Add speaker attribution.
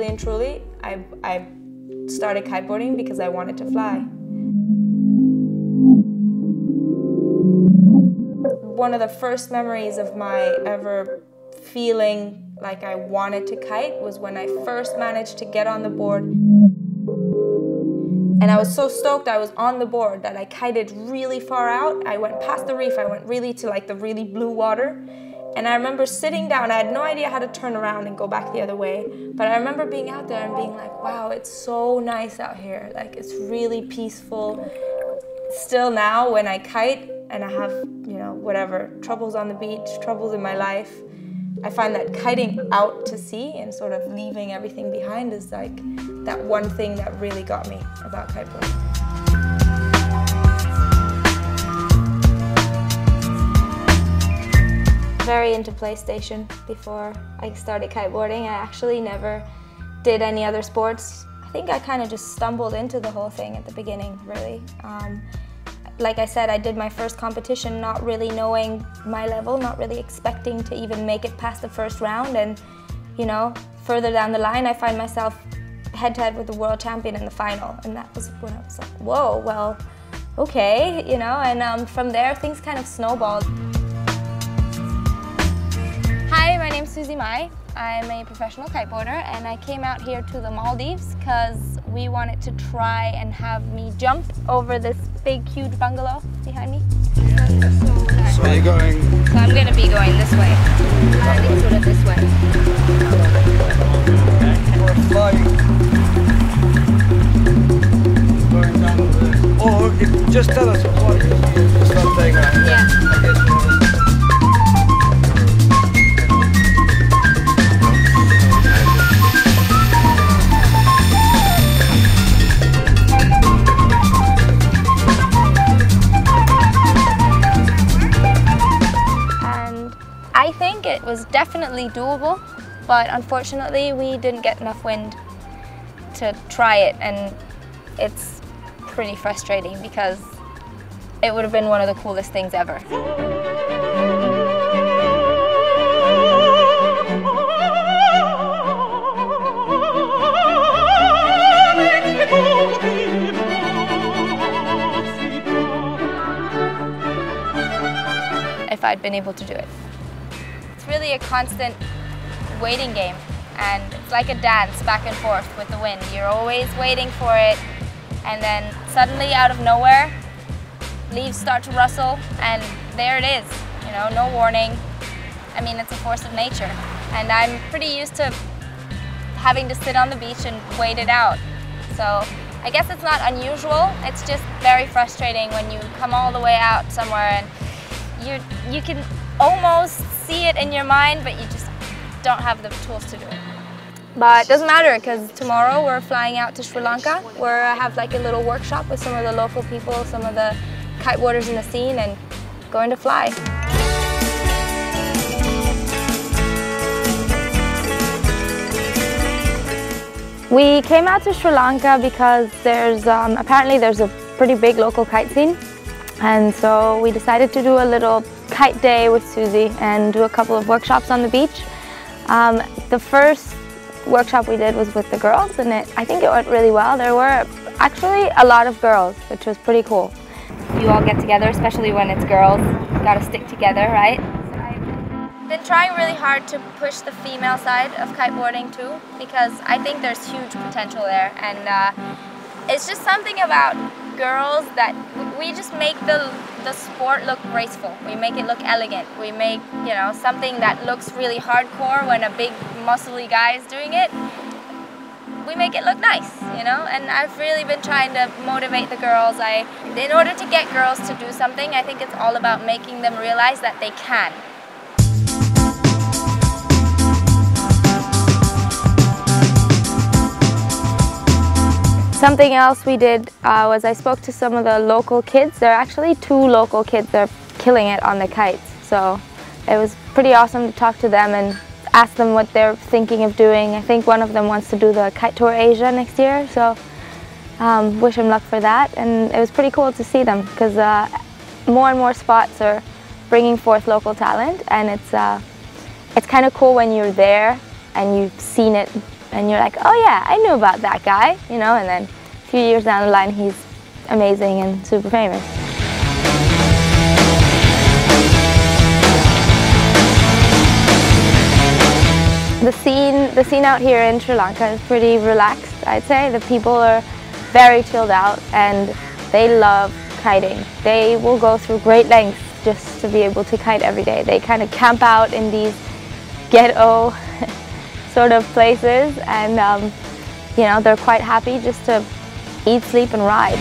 Speaker 1: really and truly, I started kiteboarding because I wanted to fly. One of the first memories of my ever feeling like I wanted to kite was when I first managed to get on the board. And I was so stoked I was on the board that I kited really far out. I went past the reef, I went really to like the really blue water. And I remember sitting down, I had no idea how to turn around and go back the other way. But I remember being out there and being like, wow, it's so nice out here. Like, it's really peaceful. Still now, when I kite and I have, you know, whatever, troubles on the beach, troubles in my life, I find that kiting out to sea and sort of leaving everything behind is like that one thing that really got me about kiteboarding. Very into PlayStation before I started kiteboarding. I actually never did any other sports. I think I kind of just stumbled into the whole thing at the beginning, really. Like I said, I did my first competition not really knowing my level, not really expecting to even make it past the first round, and you know, further down the line I find myself head-to-head with the world champion in the final, and that was when I was like, whoa, well, okay, you know, and from there things kind of snowballed. Hi, my name's Susi Mai. I'm a professional kiteboarder and I came out here to the Maldives because we wanted to try and have me jump over this big, huge bungalow behind me.
Speaker 2: So are you going?
Speaker 1: So I'm going to be going this way, sort of this way.
Speaker 2: Or flying? Going down over there? Or just tell us what it is. It's not saying that.
Speaker 1: Yeah.
Speaker 2: I guess
Speaker 1: it was definitely doable, but unfortunately we didn't get enough wind to try it, and it's pretty frustrating because it would have been one of the coolest things ever. If I'd been able to do it. It's really a constant waiting game, and it's like a dance back and forth with the wind. You're always waiting for it, and then suddenly out of nowhere, leaves start to rustle, and there it is. You know, no warning. I mean, it's a force of nature, and I'm pretty used to having to sit on the beach and wait it out. So I guess it's not unusual. It's just very frustrating when you come all the way out somewhere and you can almost see it in your mind, but you just don't have the tools to do it. But it doesn't matter, because tomorrow we're flying out to Sri Lanka, where I have like a little workshop with some of the local people, some of the kiteboarders in the scene, and going to fly. We came out to Sri Lanka because apparently there's a pretty big local kite scene. And so we decided to do a little kite day with Susie and do a couple of workshops on the beach. The first workshop we did was with the girls, and I think it went really well. There were actually a lot of girls, which was pretty cool. You all get together, especially when it's girls. You gotta stick together, right? I've been trying really hard to push the female side of kiteboarding too, because I think there's huge potential there, and it's just something about girls that we just make the sport look graceful. We make it look elegant. We make, you know, something that looks really hardcore when a big muscly guy is doing it. We make it look nice, you know, and I've really been trying to motivate the girls. In order to get girls to do something, I think it's all about making them realize that they can. Something else we did was I spoke to some of the local kids. There are actually 2 local kids that are killing it on the kites. So it was pretty awesome to talk to them and ask them what they're thinking of doing. I think one of them wants to do the Kite Tour Asia next year, so wish him luck for that. And it was pretty cool to see them because more and more spots are bringing forth local talent, and it's kind of cool when you're there and you've seen it and you're like, oh yeah, I knew about that guy, you know, and then a few years down the line he's amazing and super famous. The scene out here in Sri Lanka is pretty relaxed, I'd say. The people are very chilled out and they love kiting. They will go through great lengths just to be able to kite every day. They kind of camp out in these ghetto sort of places, and you know, they're quite happy just to eat, sleep and ride.